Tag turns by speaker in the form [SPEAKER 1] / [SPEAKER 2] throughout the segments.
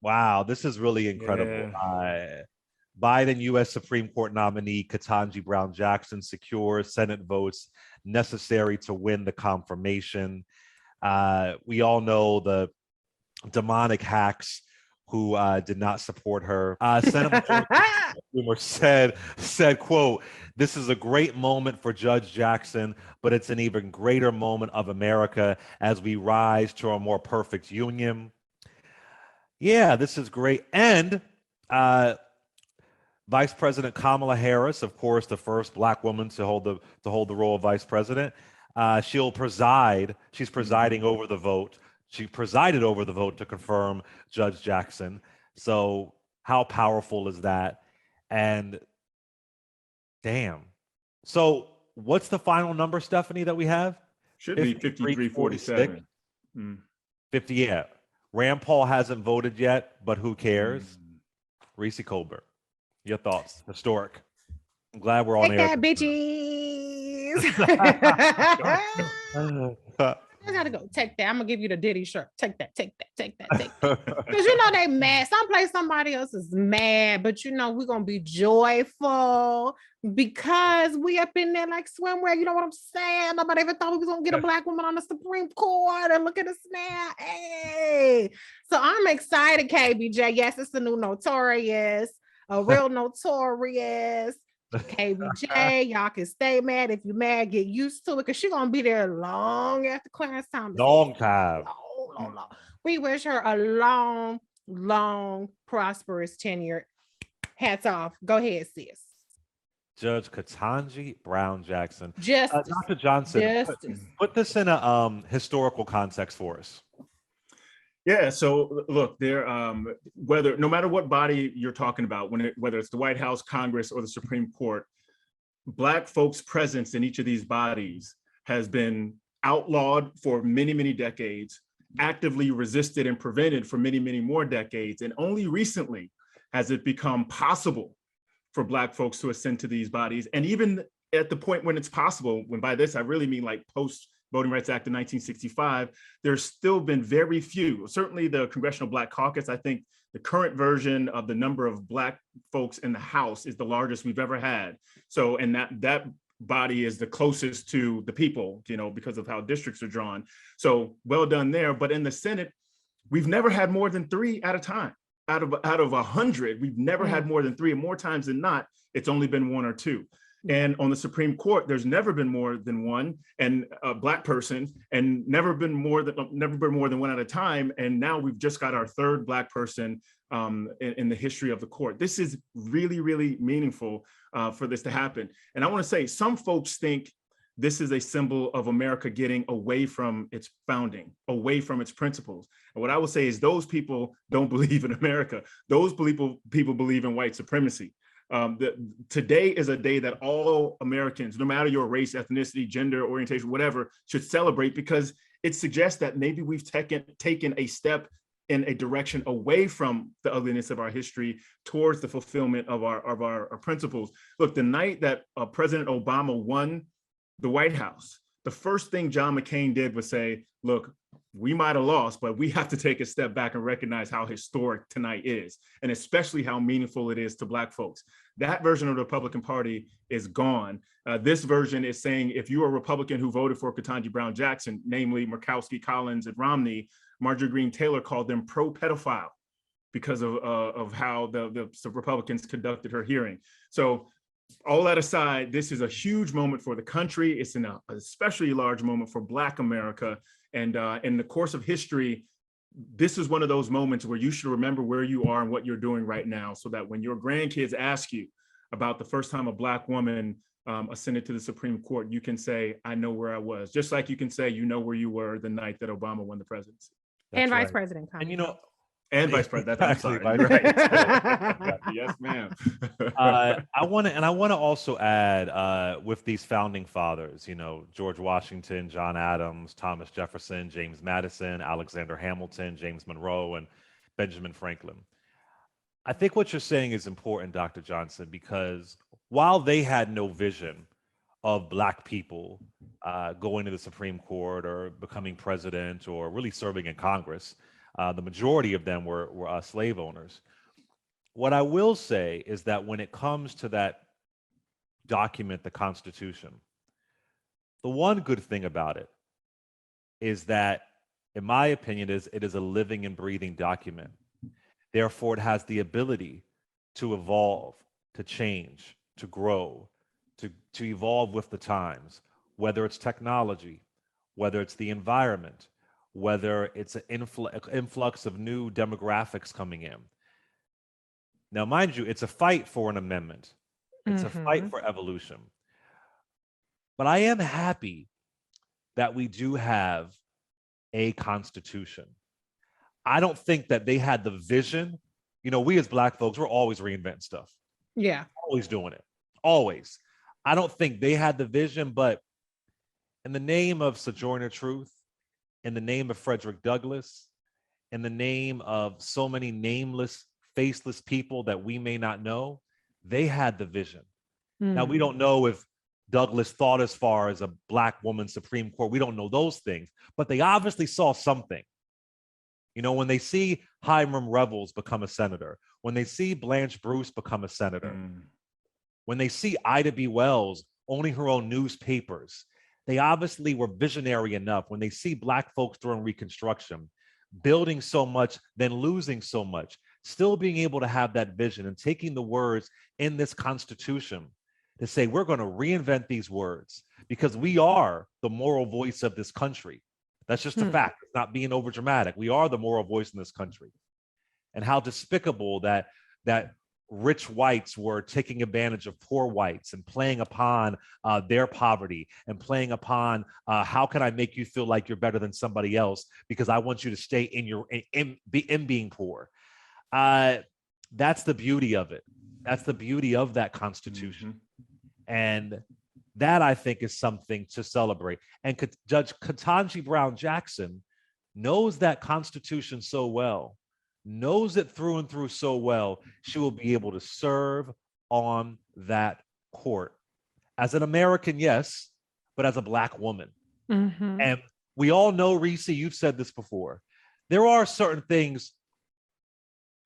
[SPEAKER 1] Wow, this is really incredible.
[SPEAKER 2] Yeah.
[SPEAKER 1] Biden U.S. Supreme Court nominee Ketanji Brown Jackson secures Senate votes necessary to win the confirmation. We all know the demonic hacks who did not support her. Senate Majority Leader said, quote, "This is a great moment for Judge Jackson, but it's an even greater moment of America as we rise to a more perfect union." Yeah, this is great. And uh, Vice President Kamala Harris, of course, the first Black woman to hold the role of Vice President. She'll preside. She's presiding over the vote. She presided over the vote to confirm Judge Jackson. So how powerful is that? And damn. So what's the final number, Stephanie, that we have?
[SPEAKER 2] Should be 53-47.
[SPEAKER 1] 50, yeah. Rand Paul hasn't voted yet, but who cares? Reese Colbert, your thoughts? Historic. I'm glad we're on
[SPEAKER 3] Take
[SPEAKER 1] air.
[SPEAKER 3] that, bitches. I gotta go. Take that. I'm gonna give you the Diddy shirt. Take that. Take that. Take that. Take that. Because you know they mad. Someplace somebody else is mad, but you know we're gonna be joyful because we up in there like swimwear. You know what I'm saying? Nobody ever thought we was gonna get a Black woman on the Supreme Court. And look at us now. Hey, so I'm excited, KBJ. Yes, it's the new Notorious, a real Notorious. KBJ, y'all can stay mad. If you're mad, get used to it because she's gonna be there long after Clarence Thomas.
[SPEAKER 1] Long time.
[SPEAKER 3] Long. We wish her a long, prosperous tenure. Hats off. Go ahead, sis.
[SPEAKER 1] Judge Ketanji Brown Jackson.
[SPEAKER 3] Justice.
[SPEAKER 1] Dr. Johnson, put this in a historical context for us.
[SPEAKER 2] Yeah, so look, there, no matter what body you're talking about, whether it's the White House, Congress, or the Supreme Court, Black folks' presence in each of these bodies has been outlawed for many, many decades, actively resisted and prevented for many, many more decades. And only recently has it become possible for Black folks to ascend to these bodies. And even at the point when it's possible, when by this I really mean like post Voting Rights Act of 1965, there's still been very few. Certainly the Congressional Black Caucus, I think the current version of the number of Black folks in the House is the largest we've ever had. So, and that body is the closest to the people, you know, because of how districts are drawn. So well done there. But in the Senate, we've never had more than 3 at a time. Out of 100, we've never had more than 3, and more times than not, it's only been 1 or 2. And on the Supreme Court, there's never been more than 1 and a Black person, and never been more than 1 at a time. And now we've just got our 3rd Black person in the history of the court. This is really, really meaningful for this to happen. And I want to say, some folks think this is a symbol of America getting away from its founding, away from its principles. And what I will say is those people don't believe in America. Those people believe in white supremacy. Today is a day that all Americans, no matter your race, ethnicity, gender, orientation, whatever, should celebrate, because it suggests that maybe we've taken a step in a direction away from the ugliness of our history towards the fulfillment of our principles. Look, the night that President Obama won the White House, the first thing John McCain did was say, look, we might have lost, but we have to take a step back and recognize how historic tonight is, and especially how meaningful it is to Black folks. That version of the Republican Party is gone. This version is saying, if you are a Republican who voted for Ketanji Brown Jackson, namely Murkowski, Collins, and Romney, Marjorie Greene Taylor called them pro-pedophile because of how the Republicans conducted her hearing. So all that aside, this is a huge moment for the country. It's an especially large moment for Black America. And in the course of history, this is one of those moments where you should remember where you are and what you're doing right now, so that when your grandkids ask you about the first time a Black woman ascended to the Supreme Court, you can say, I know where I was. Just like you can say, you know where you were the night that Obama won the presidency.
[SPEAKER 3] And Vice President.
[SPEAKER 1] And you know,
[SPEAKER 2] and Vice President. I'm sorry. Right. Yes, ma'am.
[SPEAKER 1] I want to also add with these founding fathers, you know, George Washington, John Adams, Thomas Jefferson, James Madison, Alexander Hamilton, James Monroe, and Benjamin Franklin. I think what you're saying is important, Dr. Johnson, because while they had no vision of Black people going to the Supreme Court or becoming president or really serving in Congress, The majority of them were slave owners. What I will say is that when it comes to that document, the Constitution, the one good thing about it is that, in my opinion, it is a living and breathing document. Therefore, it has the ability to evolve, to change, to grow, to evolve with the times, whether it's technology, whether it's the environment, whether it's an influx of new demographics coming in. Now, mind you, it's a fight for an amendment. It's a fight for evolution. But I am happy that we do have a constitution. I don't think that they had the vision. You know, we as Black folks, we're always reinventing stuff.
[SPEAKER 3] Yeah.
[SPEAKER 1] Always doing it. Always. I don't think they had the vision, but in the name of Sojourner Truth, in the name of Frederick Douglass, in the name of so many nameless, faceless people that we may not know, they had the vision. Now, we don't know if Douglass thought as far as a Black woman Supreme Court. We don't know those things, but they obviously saw something. You know, when they see Hiram Revels become a senator, when they see Blanche Bruce become a senator, when they see Ida B. Wells owning her own newspapers, they obviously were visionary enough. When they see Black folks during Reconstruction, building so much, then losing so much, still being able to have that vision and taking the words in this Constitution to say, we're going to reinvent these words because we are the moral voice of this country. That's just a fact. It's not being over dramatic. We are the moral voice in this country. And how despicable that rich whites were taking advantage of poor whites and playing upon their poverty and playing upon how can I make you feel like you're better than somebody else because I want you to stay in being poor. That's the beauty of it. That's the beauty of that Constitution. And that, I think, is something to celebrate. And Judge Ketanji Brown Jackson knows that Constitution so well, knows it through and through so well, she will be able to serve on that court. As an American, yes, but as a Black woman. And we all know, Reese, you've said this before, there are certain things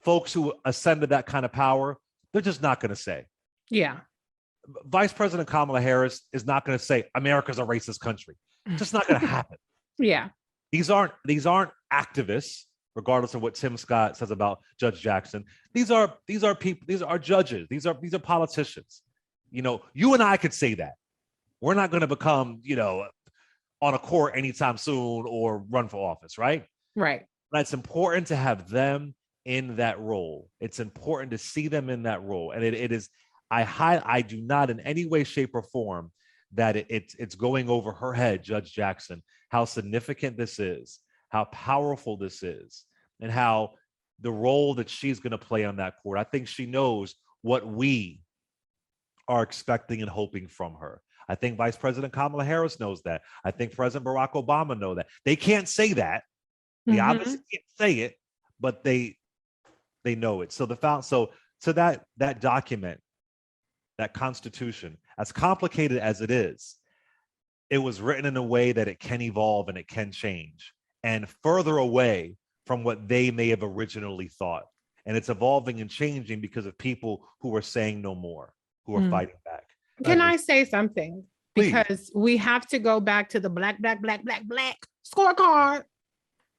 [SPEAKER 1] folks who ascend to that kind of power, they're just not going to say.
[SPEAKER 3] Yeah.
[SPEAKER 1] Vice President Kamala Harris is not going to say America's a racist country. It's just not going to happen.
[SPEAKER 3] Yeah.
[SPEAKER 1] These aren't activists, regardless of what Tim Scott says about Judge Jackson. These are people, these are judges, these are politicians. You know, you and I could say that. We're not going to become, you know, on a court anytime soon or run for office, right?
[SPEAKER 3] Right.
[SPEAKER 1] But it's important to have them in that role. It's important to see them in that role. And it is, I do not in any way, shape, or form that it's going over her head, Judge Jackson, how significant this is, how powerful this is, and how the role that she's going to play on that court. I think she knows what we are expecting and hoping from her. I think Vice President Kamala Harris knows that. I think President Barack Obama knows that. They can't say that. They obviously can't say it, but they know it. So that document, that Constitution, as complicated as it is, it was written in a way that it can evolve and it can change and further away from what they may have originally thought. And it's evolving and changing because of people who are saying no more, who are fighting back.
[SPEAKER 3] Can I say something?
[SPEAKER 1] Please.
[SPEAKER 3] Because we have to go back to the black scorecard,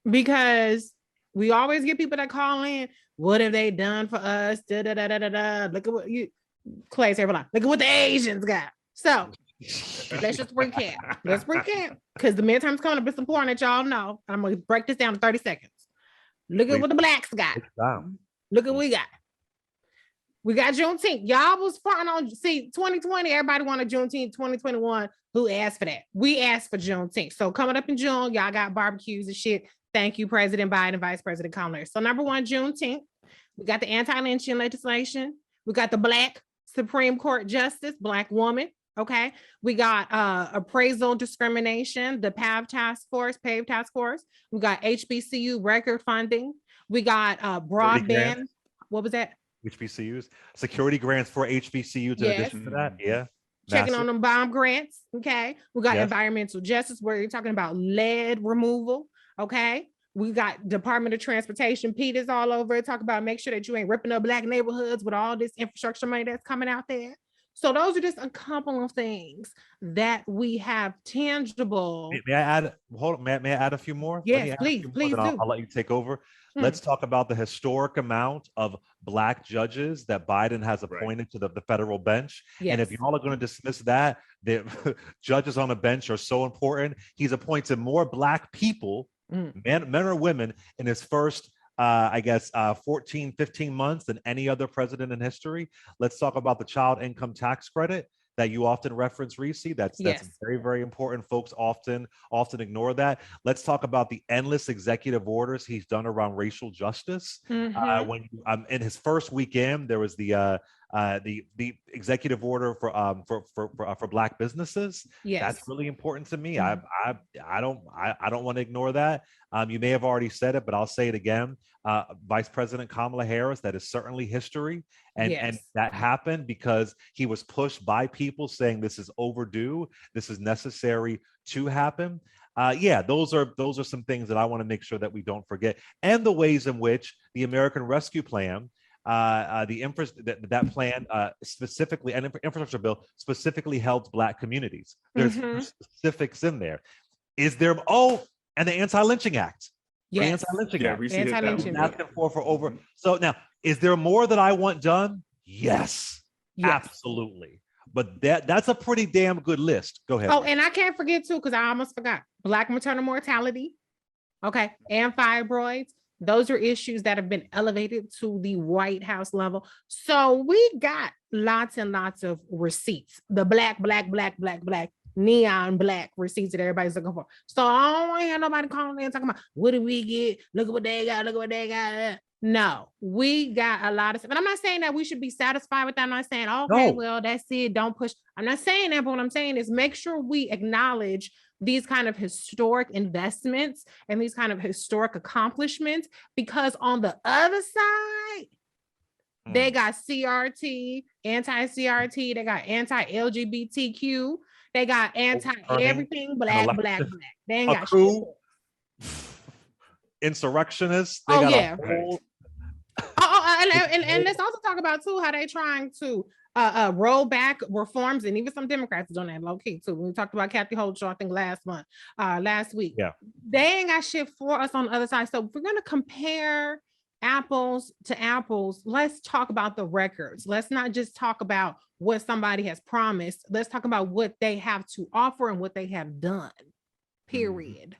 [SPEAKER 3] because we always get people that call in. What have they done for us? Da, da, da, da, da, da. Look at what Clay said, look at what the Asians got. So let's just recap. Let's recap. Because the midterm's coming up, it's important that y'all know. I'm going to break this down to 30 seconds. Look at what the Blacks got. Look at what we got. We got Juneteenth. Y'all was fronting on, 2020, everybody wanted Juneteenth. 2021, who asked for that? We asked for Juneteenth. So coming up in June, y'all got barbecues and shit. Thank you, President Biden, Vice President Kamala. So number one, Juneteenth. We got the anti-lynching legislation. We got the Black Supreme Court Justice, Black woman. Okay. We got appraisal discrimination, the PAVE task force. We got HBCU record funding. We got broadband. What was that?
[SPEAKER 1] HBCUs, security grants for HBCUs in addition to that. Yeah.
[SPEAKER 3] Checking on them bomb grants. Okay. We got environmental justice, where you're talking about lead removal. Okay. We got Department of Transportation, Pete is all over it. Talk about make sure that you ain't ripping up black neighborhoods with all this infrastructure money that's coming out there. So those are just a couple of things that we have tangible.
[SPEAKER 1] May I add? Hold on. May I add a few more?
[SPEAKER 3] Yes, please do.
[SPEAKER 1] I'll let you take over. Let's talk about the historic amount of Black judges that Biden has appointed to the federal bench.
[SPEAKER 3] Yes.
[SPEAKER 1] And if y'all are going to dismiss that, the judges on the bench are so important. He's appointed more Black people, men or women, in his first 14, 15 months than any other president in history. Let's talk about the child income tax credit that you often reference, Reese. That's very, very important. Folks often ignore that. Let's talk about the endless executive orders he's done around racial justice. When in his first weekend, there was the executive order for Black businesses.
[SPEAKER 3] Yes.
[SPEAKER 1] That's really important to me. I don't want to ignore that. You may have already said it, but I'll say it again. Vice President Kamala Harris, that is certainly history. And that happened because he was pushed by people saying this is overdue. This is necessary to happen. Those are some things that I want to make sure that we don't forget. And the ways in which the American Rescue Plan, that plan specifically, and infrastructure bill specifically helped Black communities. There's specifics in there. Is there? And the Anti-Lynching Act.
[SPEAKER 3] Yes.
[SPEAKER 1] Anti-Lynching Act.
[SPEAKER 3] Anti-lynching
[SPEAKER 1] Asking for over. So now, is there more that I want done? Yes. Absolutely. But that's a pretty damn good list. Go ahead.
[SPEAKER 3] Oh, and I can't forget too, because I almost forgot, Black maternal mortality. Okay. And fibroids. Those are issues that have been elevated to the White House level. So we got lots and lots of receipts. The black, neon black receipts that everybody's looking for. So I don't want to hear nobody calling in talking about, what did we get? Look at what they got. No, we got a lot of stuff. And I'm not saying that we should be satisfied with that. I'm not saying, okay, well, that's it. Don't push. I'm not saying that, but what I'm saying is make sure we acknowledge these kind of historic investments and these kind of historic accomplishments, because on the other side, they got CRT, anti-CRT, they got anti-LGBTQ, they got anti-everything black. They ain't got shit.
[SPEAKER 1] Insurrectionists.
[SPEAKER 3] And let's also talk about too how they trying to roll back reforms, and even some Democrats doing that low key too. We talked about Kathy Hochul, I think last week.
[SPEAKER 1] Yeah,
[SPEAKER 3] they ain't got shit for us on the other side. So if we're gonna compare apples to apples, let's talk about the records. Let's not just talk about what somebody has promised. Let's talk about what they have to offer and what they have done. Period.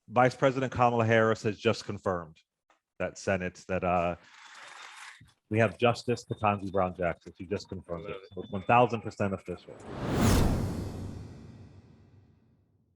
[SPEAKER 1] Vice President Kamala Harris has just confirmed that we have Justice Ketanji Brown Jackson. She just confirmed it. So it's 1000% official.